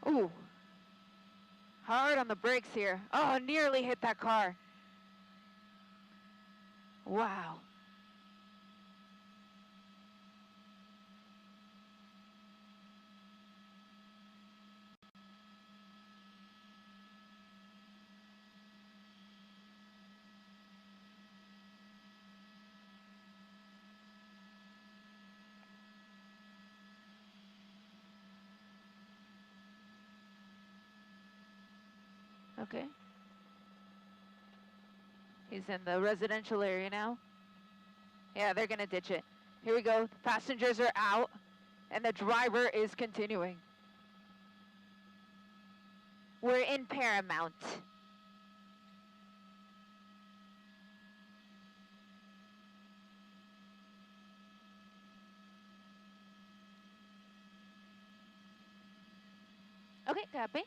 Ooh. Hard on the brakes here. Oh, nearly hit that car. Wow. Okay. He's in the residential area now. Yeah, they're going to ditch it. Here we go. The passengers are out, and the driver is continuing. We're in Paramount. Okay, copy.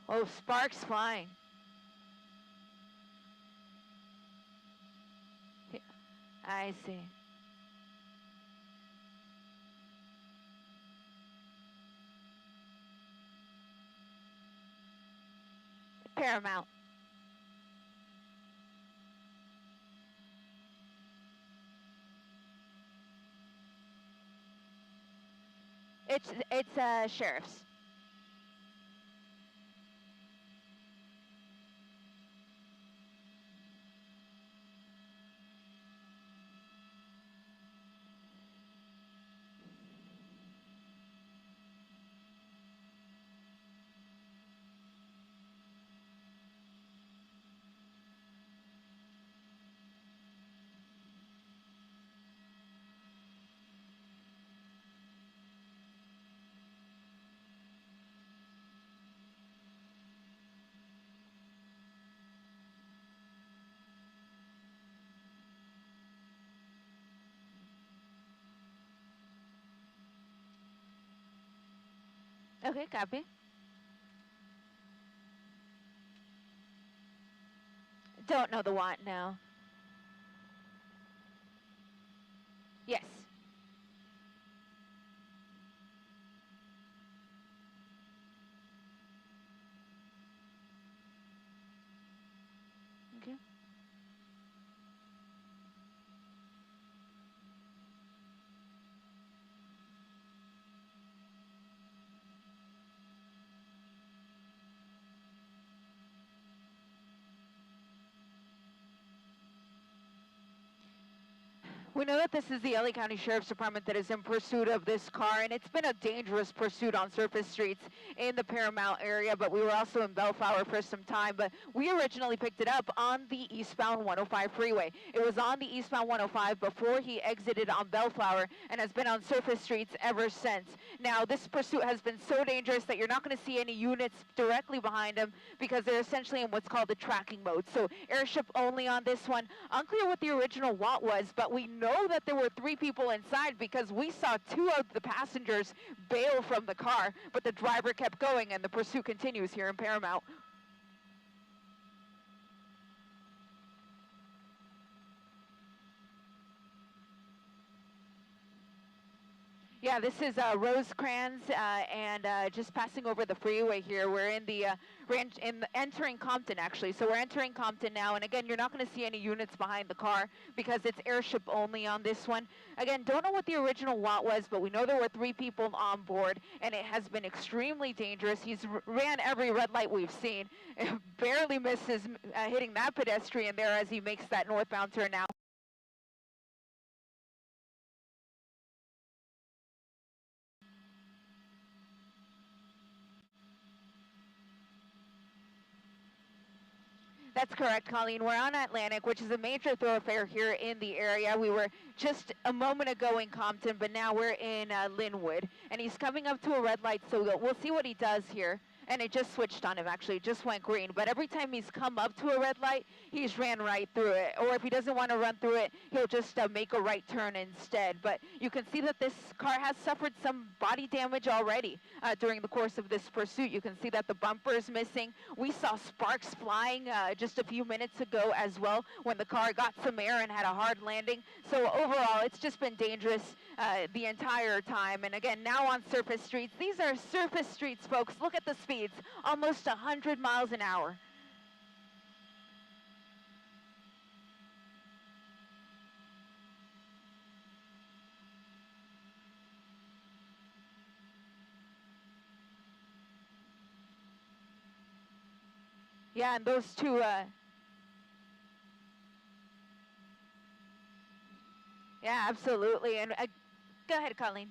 Oh, sparks flying. I see. Paramount. It's sheriff's. Okay, copy. Don't know the want now. Yes. Okay. We know that this is the LA County Sheriff's Department that is in pursuit of this car, and it's been a dangerous pursuit on surface streets in the Paramount area, but we were also in Bellflower for some time, but we originally picked it up on the eastbound 105 freeway. It was on the eastbound 105 before he exited on Bellflower and has been on surface streets ever since. Now, this pursuit has been so dangerous that you're not going to see any units directly behind him because they're essentially in what's called the tracking mode. So airship only on this one. Unclear what the original want was, but we know that there were 3 people inside because we saw 2 of the passengers bail from the car, but the driver kept going and the pursuit continues here in Paramount. Yeah, this is Rosecrans and just passing over the freeway here. We're in the entering Compton actually. So we're entering Compton now, and again, you're not going to see any units behind the car because it's airship only on this one. Again, don't know what the original want was, but we know there were 3 people on board, and it has been extremely dangerous. He's ran every red light we've seen, barely misses hitting that pedestrian there as he makes that northbound turn now. That's correct, Colleen. We're on Atlantic, which is a major thoroughfare here in the area. We were just a moment ago in Compton, but now we're in Linwood. And he's coming up to a red light, so we'll see what he does here. and it just switched on him, actually. It just went green. But every time he's come up to a red light, he's ran right through it. Or if he doesn't want to run through it, he'll just make a right turn instead. But you can see that this car has suffered some body damage already during the course of this pursuit. You can see that the bumper is missing. We saw sparks flying just a few minutes ago as well when the car got some air and had a hard landing. So overall, it's just been dangerous the entire time. And again, now on surface streets. These are surface streets, folks. Look at the speeds, almost 100 miles an hour. Yeah, and those two, yeah, absolutely. And go ahead, Colleen.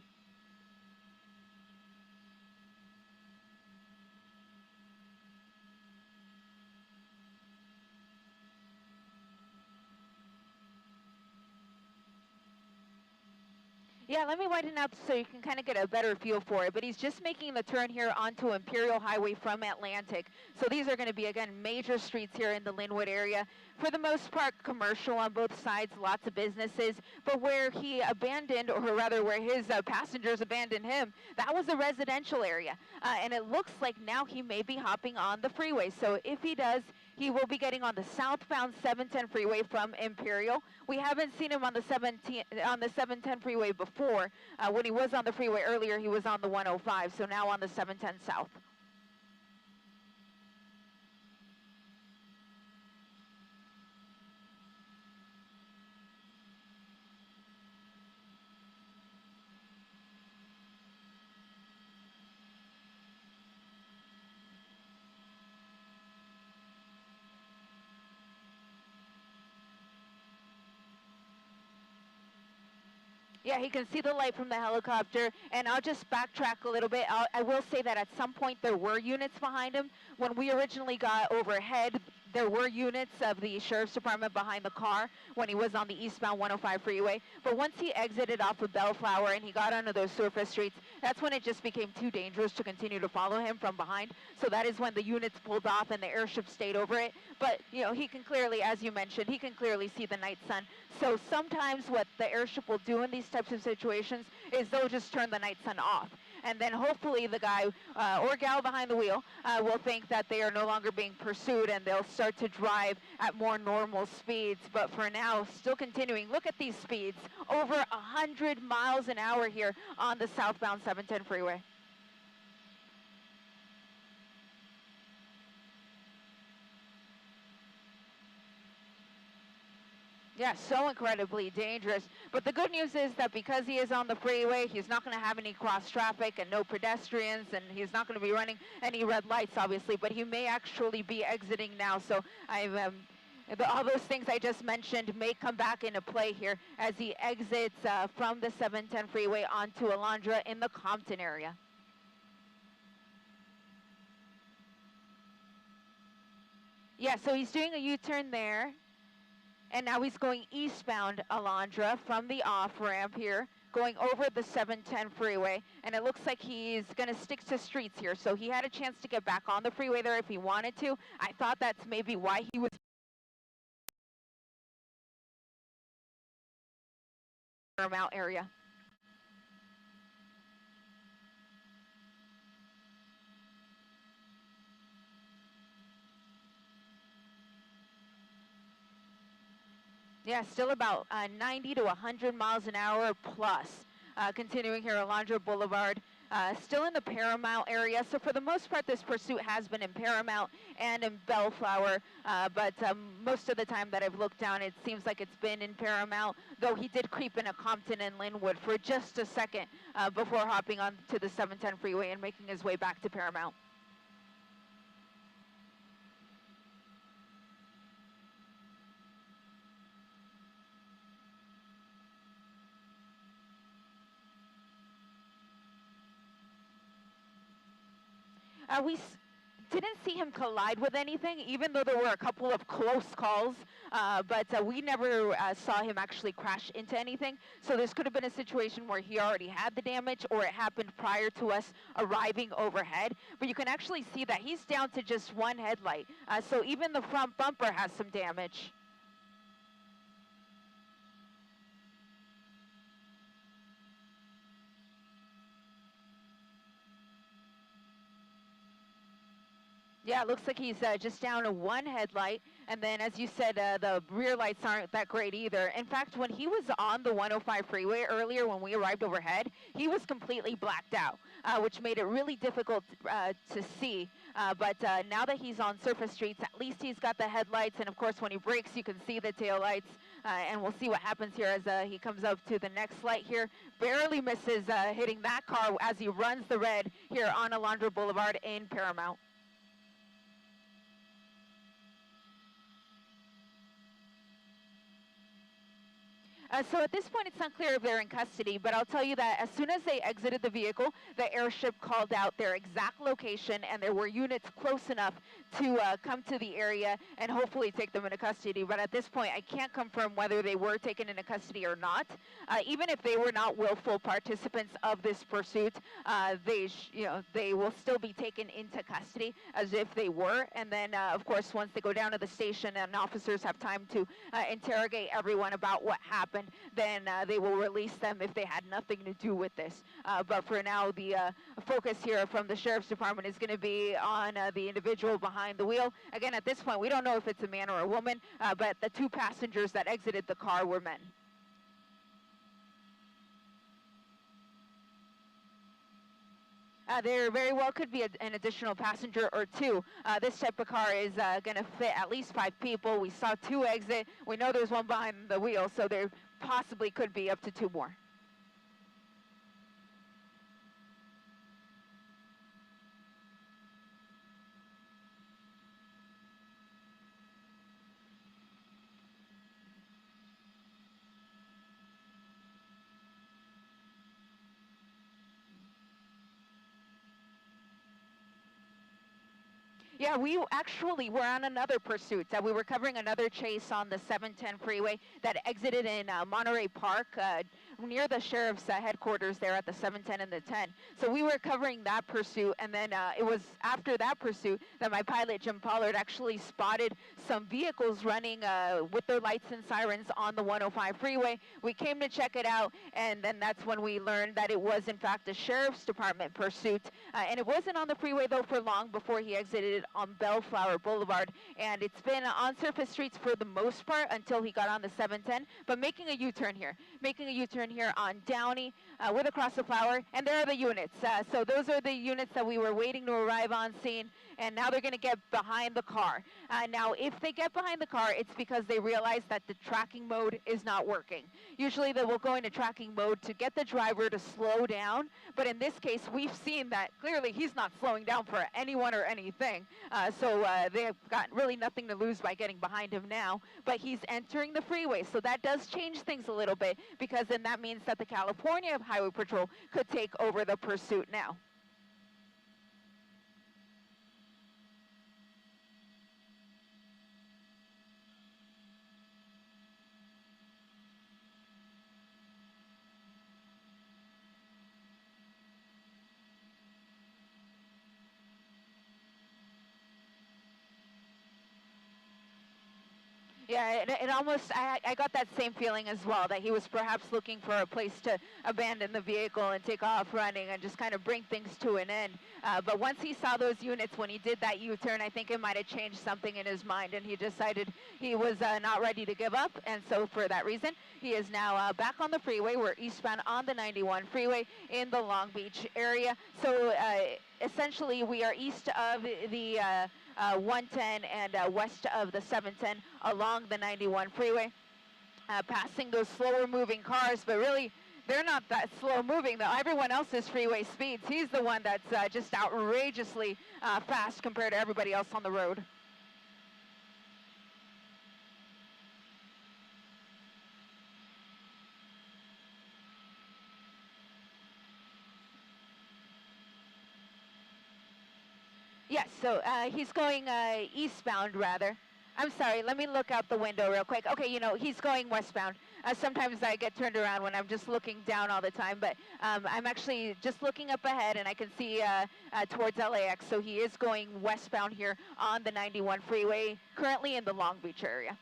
Yeah, let me widen up so you can kind of get a better feel for it. But he's just making the turn here onto Imperial Highway from Atlantic. So these are going to be, again, major streets here in the Linwood area. For the most part, commercial on both sides, lots of businesses. But where he abandoned, or rather where his passengers abandoned him, that was a residential area. And it looks like now he may be hopping on the freeway. So if he does, he will be getting on the southbound 710 freeway from Imperial. We haven't seen him on the 710 freeway before. When he was on the freeway earlier, he was on the 105, so now on the 710 south. Yeah, he can see the light from the helicopter, and I'll just backtrack a little bit. I will say that at some point there were units behind him. When we originally got overhead, there were units of the Sheriff's Department behind the car when he was on the eastbound 105 freeway. But once he exited off of Bellflower and he got onto those surface streets, that's when it just became too dangerous to continue to follow him from behind. So that is when the units pulled off and the airship stayed over it. But, you know, he can clearly, as you mentioned, he can clearly see the night sun. So sometimes what the airship will do in these types of situations is they'll just turn the night sun off. And then hopefully the guy or gal behind the wheel will think that they are no longer being pursued, and they'll start to drive at more normal speeds. But for now, still continuing. Look at these speeds. Over 100 miles an hour here on the southbound 710 freeway. Yeah, so incredibly dangerous. But the good news is that because he is on the freeway, he's not going to have any cross traffic and no pedestrians, and he's not going to be running any red lights, obviously, but he may actually be exiting now. So all those things I just mentioned may come back into play here as he exits from the 710 freeway onto Alondra in the Compton area. Yeah, so he's doing a U-turn there. And now he's going eastbound Alondra from the off-ramp here, going over the 710 freeway. And it looks like he's going to stick to streets here. So he had a chance to get back on the freeway there if he wanted to. I thought that's maybe why he was in the Paramount area. Yeah, still about 90 to 100 miles an hour plus. Continuing here, Alondra Boulevard, still in the Paramount area. So for the most part, this pursuit has been in Paramount and in Bellflower. But most of the time that I've looked down, it seems like it's been in Paramount, though he did creep into Compton and Linwood for just a second before hopping onto the 710 freeway and making his way back to Paramount. didn't see him collide with anything, even though there were a couple of close calls, but we never saw him actually crash into anything. So this could have been a situation where he already had the damage, or it happened prior to us arriving overhead. But you can actually see that he's down to just one headlight. So even the front bumper has some damage. Yeah, it looks like he's just down to one headlight. And then, as you said, the rear lights aren't that great either. In fact, when he was on the 105 freeway earlier when we arrived overhead, he was completely blacked out, which made it really difficult to see. But now that he's on surface streets, at least he's got the headlights. And, of course, when he brakes, you can see the taillights. And we'll see what happens here as he comes up to the next light here. Barely misses hitting that car as he runs the red here on Alondra Boulevard in Paramount. So at this point, it's not clear if they're in custody, but I'll tell you that as soon as they exited the vehicle, the airship called out their exact location, and there were units close enough to come to the area and hopefully take them into custody. But at this point, I can't confirm whether they were taken into custody or not. Even if they were not willful participants of this pursuit, they will still be taken into custody as if they were. And then, of course, once they go down to the station and officers have time to interrogate everyone about what happened, then they will release them if they had nothing to do with this. But for now, the focus here from the Sheriff's Department is going to be on the individual behind the wheel. Again, at this point, we don't know if it's a man or a woman, but the two passengers that exited the car were men. There very well could be an additional passenger or two. This type of car is going to fit at least 5 people. We saw 2 exit. We know there's one behind the wheel, so there possibly could be up to 2 more. Yeah, we actually were on another pursuit. We were covering another chase on the 710 freeway that exited in Monterey Park near the sheriff's headquarters there at the 710 and the 10. So we were covering that pursuit, and then it was after that pursuit that my pilot, Jim Pollard, actually spotted some vehicles running with their lights and sirens on the 105 freeway. We came to check it out, and then that's when we learned that it was, in fact, a Sheriff's Department pursuit. And it wasn't on the freeway, though, for long before he exited on Bellflower Boulevard. And it's been on surface streets for the most part until he got on the 710, but making a U-turn here on Downey with Across the Flower. And there are the units. So those are the units that we were waiting to arrive on scene, and now they're going to get behind the car. Now, if they get behind the car, it's because they realize that the tracking mode is not working. Usually they will go into tracking mode to get the driver to slow down, but in this case, we've seen that clearly he's not slowing down for anyone or anything. So they have got really nothing to lose by getting behind him now, but he's entering the freeway, so that does change things a little bit, because then that means that the California Highway Patrol could take over the pursuit now. Yeah, it almost, I got that same feeling as well, that he was perhaps looking for a place to abandon the vehicle and take off running and just kind of bring things to an end. But once he saw those units, when he did that U-turn, I think it might have changed something in his mind, and he decided he was not ready to give up. And so for that reason, he is now back on the freeway. We're eastbound on the 91 freeway in the Long Beach area. So essentially, we are east of the 110 and west of the 710 along the 91 freeway, passing those slower moving cars, but really they're not that slow moving, though. Everyone else's freeway speeds. He's the one that's just outrageously fast compared to everybody else on the road. Yes, so he's going eastbound, rather. I'm sorry, let me look out the window real quick. Okay, you know, he's going westbound. Sometimes I get turned around when I'm just looking down all the time, but I'm actually just looking up ahead, and I can see towards LAX, so he is going westbound here on the 91 freeway, currently in the Long Beach area.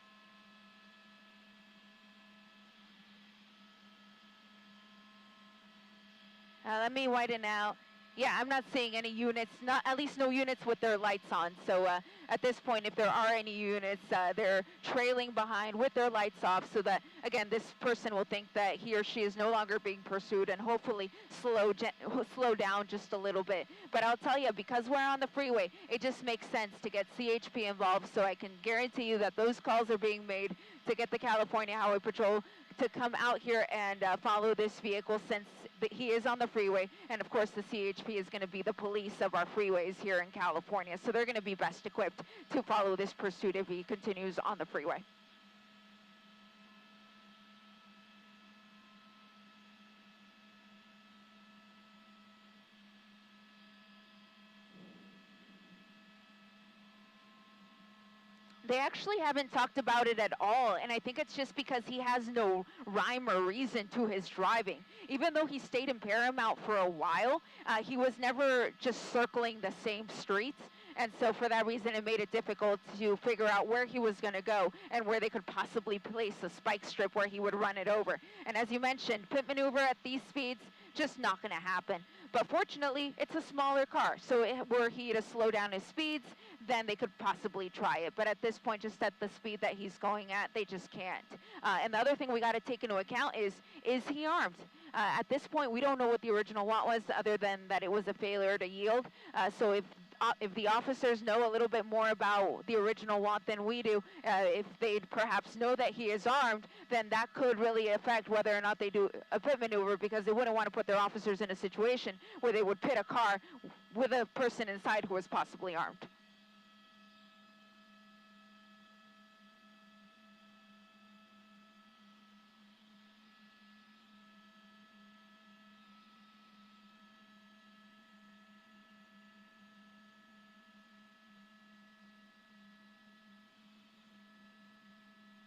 Let me widen out. Yeah, I'm not seeing any units, not at least no units with their lights on. So at this point, if there are any units, they're trailing behind with their lights off so that, again, this person will think that he or she is no longer being pursued and hopefully slow down just a little bit. But I'll tell you, because we're on the freeway, it just makes sense to get CHP involved, so I can guarantee you that those calls are being made to get the California Highway Patrol to come out here and follow this vehicle, since he is on the freeway, and of course the CHP is going to be the police of our freeways here in California, so they're going to be best equipped to follow this pursuit if he continues on the freeway. They actually haven't talked about it at all, and I think it's just because he has no rhyme or reason to his driving. Even though he stayed in Paramount for a while, he was never just circling the same streets, and so for that reason it made it difficult to figure out where he was going to go and where they could possibly place a spike strip where he would run it over. And as you mentioned, pit maneuver at these speeds, just not going to happen. But fortunately, it's a smaller car, so were he to slow down his speeds, then they could possibly try it. But at this point, just at the speed that he's going at, they just can't. And the other thing we got to take into account is he armed? At this point, we don't know what the original want was, other than that it was a failure to yield. So if the officers know a little bit more about the original want than we do, if they perhaps know that he is armed, then that could really affect whether or not they do a pit maneuver, because they wouldn't want to put their officers in a situation where they would pit a car with a person inside who was possibly armed.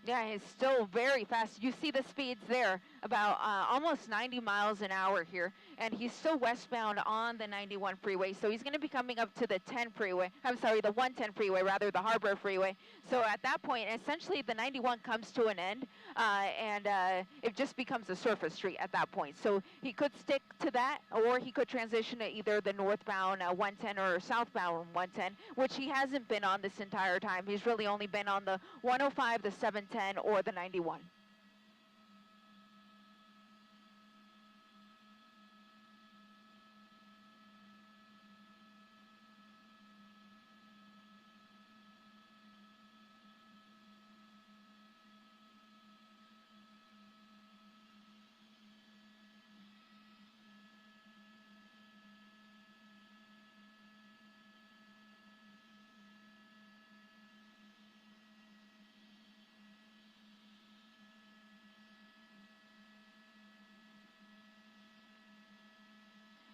Yeah, he's still very fast. You see the speeds there, about almost 90 miles an hour here, and he's still westbound on the 91 freeway, so he's going to be coming up to the 10 freeway. I'm sorry, the 110 freeway, rather, the Harbor freeway. So at that point, essentially, the 91 comes to an end, and it just becomes a surface street at that point. So he could stick to that, or he could transition to either the northbound 110 or southbound 110, which he hasn't been on this entire time. He's really only been on the 105, the 710, or the 91.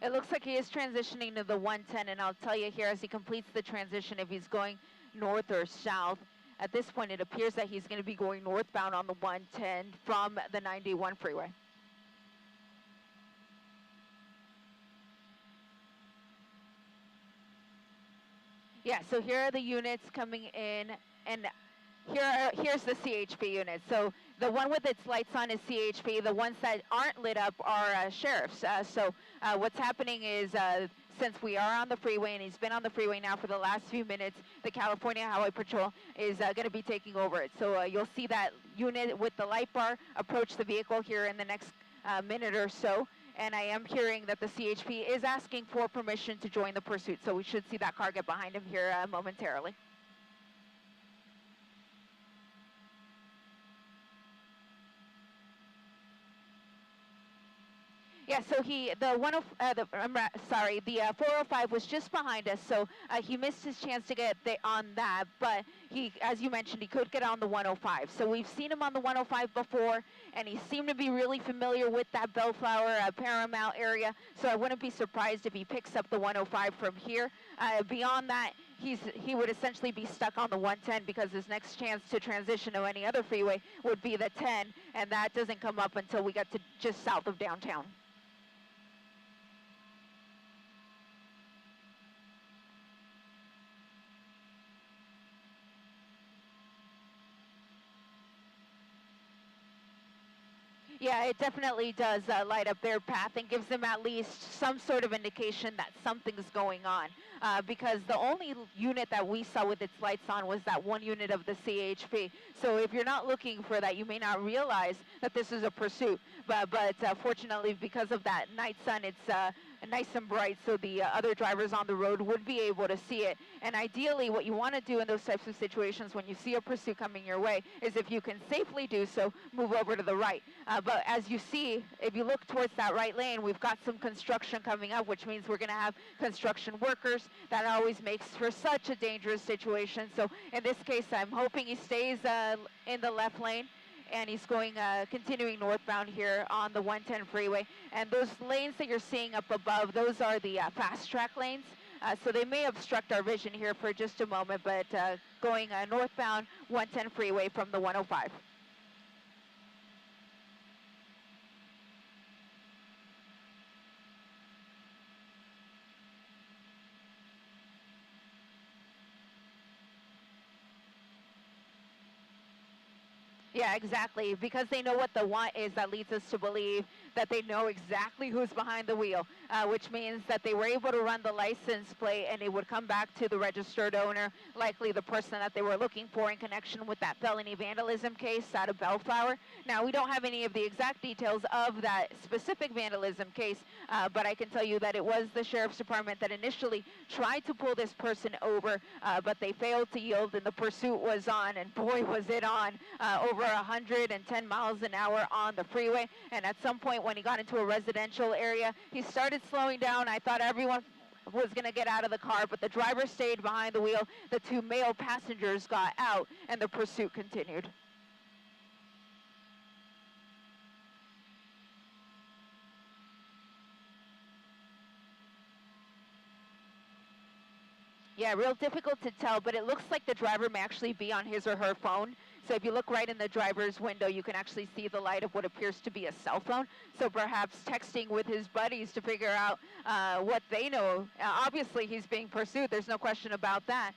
It looks like he is transitioning to the 110, and I'll tell you here as he completes the transition if he's going north or south. At this point, it appears that he's going to be going northbound on the 110 from the 91 freeway. Yeah, so here are the units coming in, and here's the CHP unit. So the one with its lights on is CHP. The ones that aren't lit up are sheriffs. So what's happening is since we are on the freeway, and he's been on the freeway now for the last few minutes, the California Highway Patrol is going to be taking over it. So you'll see that unit with the light bar approach the vehicle here in the next minute or so. And I am hearing that the CHP is asking for permission to join the pursuit. So we should see that car get behind him here momentarily. Yeah, so the 405 was just behind us, so he missed his chance to get on that, but he, as you mentioned, he could get on the 105. So we've seen him on the 105 before, and he seemed to be really familiar with that Bellflower, Paramount area, so I wouldn't be surprised if he picks up the 105 from here. Beyond that, he would essentially be stuck on the 110 because his next chance to transition to any other freeway would be the 10, and that doesn't come up until we get to just south of downtown. Yeah, it definitely does light up their path and gives them at least some sort of indication that something's going on. Because the only unit that we saw with its lights on was that one unit of the CHP. So if you're not looking for that, you may not realize that this is a pursuit. But fortunately, because of that night sun, it's nice and bright, so the other drivers on the road would be able to see it. And ideally, what you want to do in those types of situations when you see a pursuit coming your way is, if you can safely do so, move over to the right. But as you see, if you look towards that right lane, we've got some construction coming up, which means we're going to have construction workers. That always makes for such a dangerous situation. So in this case, I'm hoping he stays in the left lane, and he's going continuing northbound here on the 110 freeway. And those lanes that you're seeing up above, those are the fast track lanes. So they may obstruct our vision here for just a moment, but going northbound 110 freeway from the 105. Yeah, exactly, because they know what the want is. That leads us to believe that they know exactly who's behind the wheel, which means that they were able to run the license plate and it would come back to the registered owner, likely the person that they were looking for in connection with that felony vandalism case out of Bellflower. Now, we don't have any of the exact details of that specific vandalism case, but I can tell you that it was the Sheriff's Department that initially tried to pull this person over, but they failed to yield, and the pursuit was on, and boy, was it on, over 110 miles an hour on the freeway. And at some point when he got into a residential area, he started slowing down. I thought everyone was going to get out of the car, but the driver stayed behind the wheel. The two male passengers got out, and the pursuit continued. Yeah, real difficult to tell, but it looks like the driver may actually be on his or her phone. So if you look right in the driver's window, you can actually see the light of what appears to be a cell phone. So perhaps texting with his buddies to figure out what they know. Obviously, he's being pursued. There's no question about that.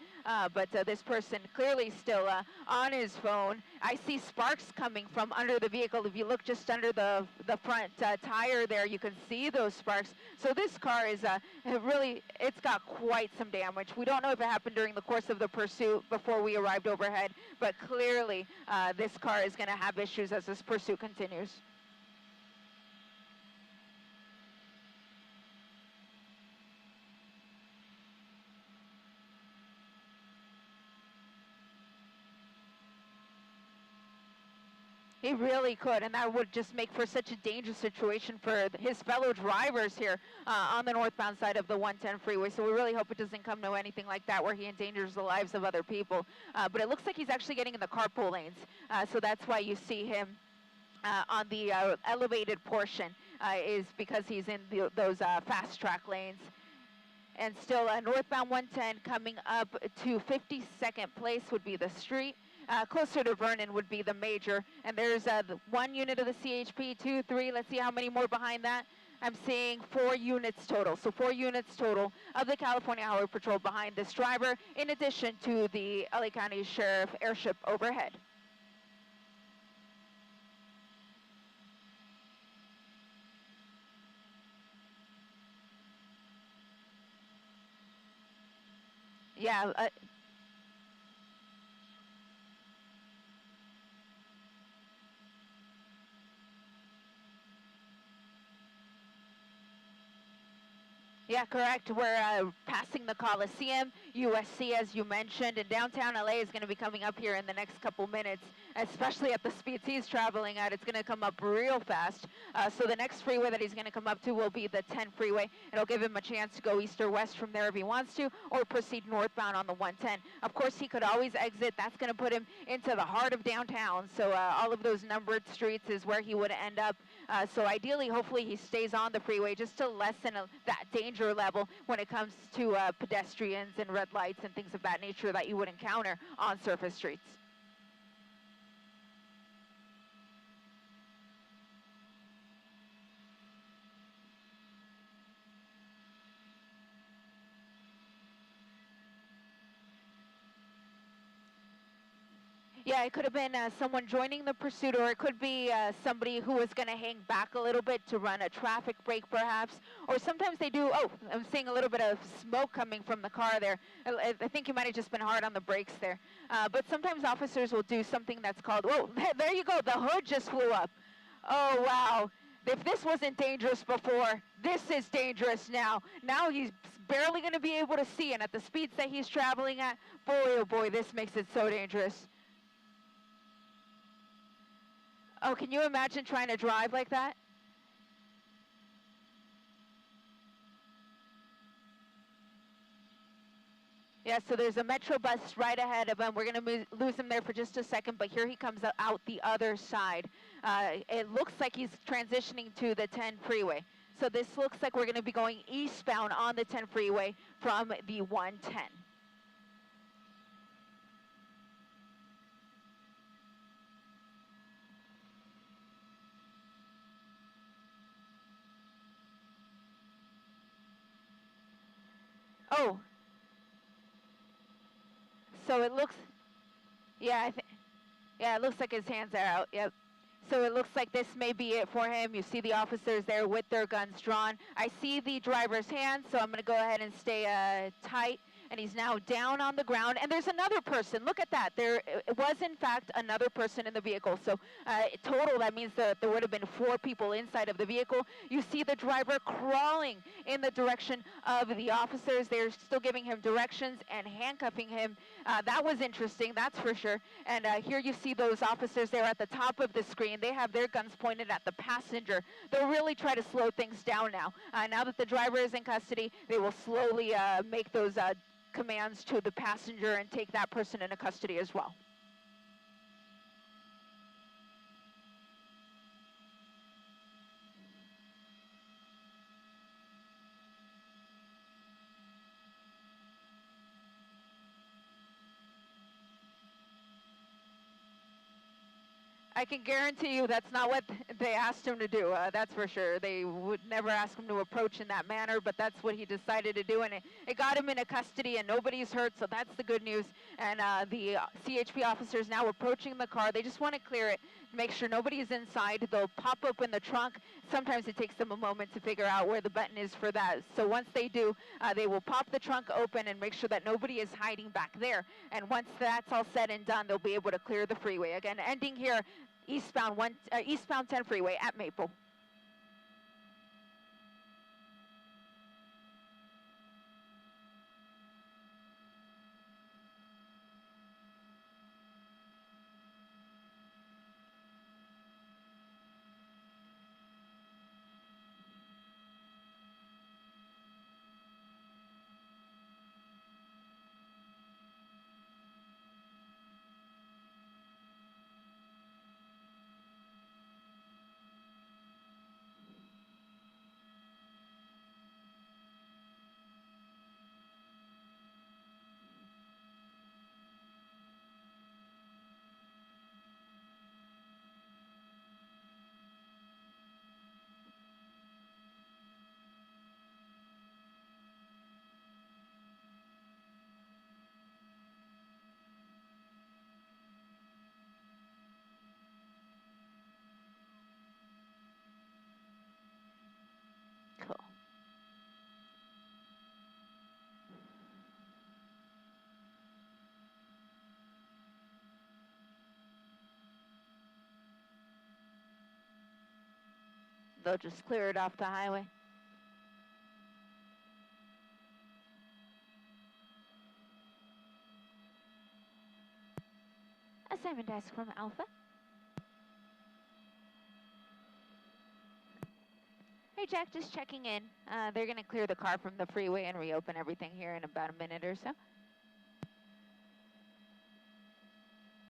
But this person clearly still on his phone. I see sparks coming from under the vehicle. If you look just under the front tire there, you can see those sparks. So this car is it's got quite some damage. We don't know if it happened during the course of the pursuit before we arrived overhead, but clearly this car is going to have issues as this pursuit continues. He really could, and that would just make for such a dangerous situation for his fellow drivers here on the northbound side of the 110 freeway. So we really hope it doesn't come to anything like that where he endangers the lives of other people. But it looks like he's actually getting in the carpool lanes, so that's why you see him on the elevated portion, is because he's in those fast track lanes. And still northbound 110 coming up to 52nd Place would be the street. Closer to Vernon would be the major. And there's the one unit of the CHP, 2, 3. Let's see how many more behind that. I'm seeing 4 units total. So 4 units total of the California Highway Patrol behind this driver, in addition to the LA County Sheriff airship overhead. Yeah. Yeah, correct. We're passing the Coliseum, USC, as you mentioned, and downtown LA is going to be coming up here in the next couple minutes. especially at the speeds he's traveling at. It's going to come up real fast. So the next freeway that he's going to come up to will be the 10 freeway. It'll give him a chance to go east or west from there if he wants to, or proceed northbound on the 110. Of course, he could always exit. That's going to put him into the heart of downtown. So all of those numbered streets is where he would end up. So ideally, hopefully, he stays on the freeway just to lessen that danger level when it comes to pedestrians and red lights and things of that nature that you would encounter on surface streets. Yeah, it could have been someone joining the pursuit, or it could be somebody who was going to hang back a little bit to run a traffic break, perhaps. Or sometimes they do, oh, I'm seeing a little bit of smoke coming from the car there. I think you might have just been hard on the brakes there. But sometimes officers will do something that's called, whoa, there you go, the hood just flew up. Oh, wow. If this wasn't dangerous before, this is dangerous now. Now he's barely going to be able to see, and at the speeds that he's traveling at, boy, oh boy, this makes it so dangerous. Oh, can you imagine trying to drive like that? Yeah, so there's a Metro bus right ahead of him. We're going to lose him there for just a second, but here he comes out the other side. It looks like he's transitioning to the 10 freeway. So this looks like we're going to be going eastbound on the 10 freeway from the 110. Oh. So it looks, yeah, it looks like his hands are out, yep. So it looks like this may be it for him. You see the officers there with their guns drawn. I see the driver's hands, so I'm going to go ahead and stay tight. And he's now down on the ground. And there's another person. Look at that. There was, in fact, another person in the vehicle. So total, that means that there would have been 4 people inside of the vehicle. You see the driver crawling in the direction of the officers. They're still giving him directions and handcuffing him. That was interesting, that's for sure. And here you see those officers there at the top of the screen. They have their guns pointed at the passenger. They'll really try to slow things down now. Now that the driver is in custody, they will slowly make those commands to the passenger and take that person into custody as well. I can guarantee you that's not what they asked him to do, that's for sure. They would never ask him to approach in that manner, but that's what he decided to do, and it got him into custody, and nobody's hurt, so that's the good news. And the CHP officers now approaching the car. They just want to clear it, make sure nobody is inside. They'll pop open the trunk. Sometimes it takes them a moment to figure out where the button is for that. So once they do, they will pop the trunk open and make sure that nobody is hiding back there. And once that's all said and done, they'll be able to clear the freeway. Again, ending here, eastbound 10 freeway at Maple. Cool. They'll just clear it off the highway. Assignment desk from Alpha. Hey, Jack, just checking in. They're going to clear the car from the freeway and reopen everything here in about a minute or so.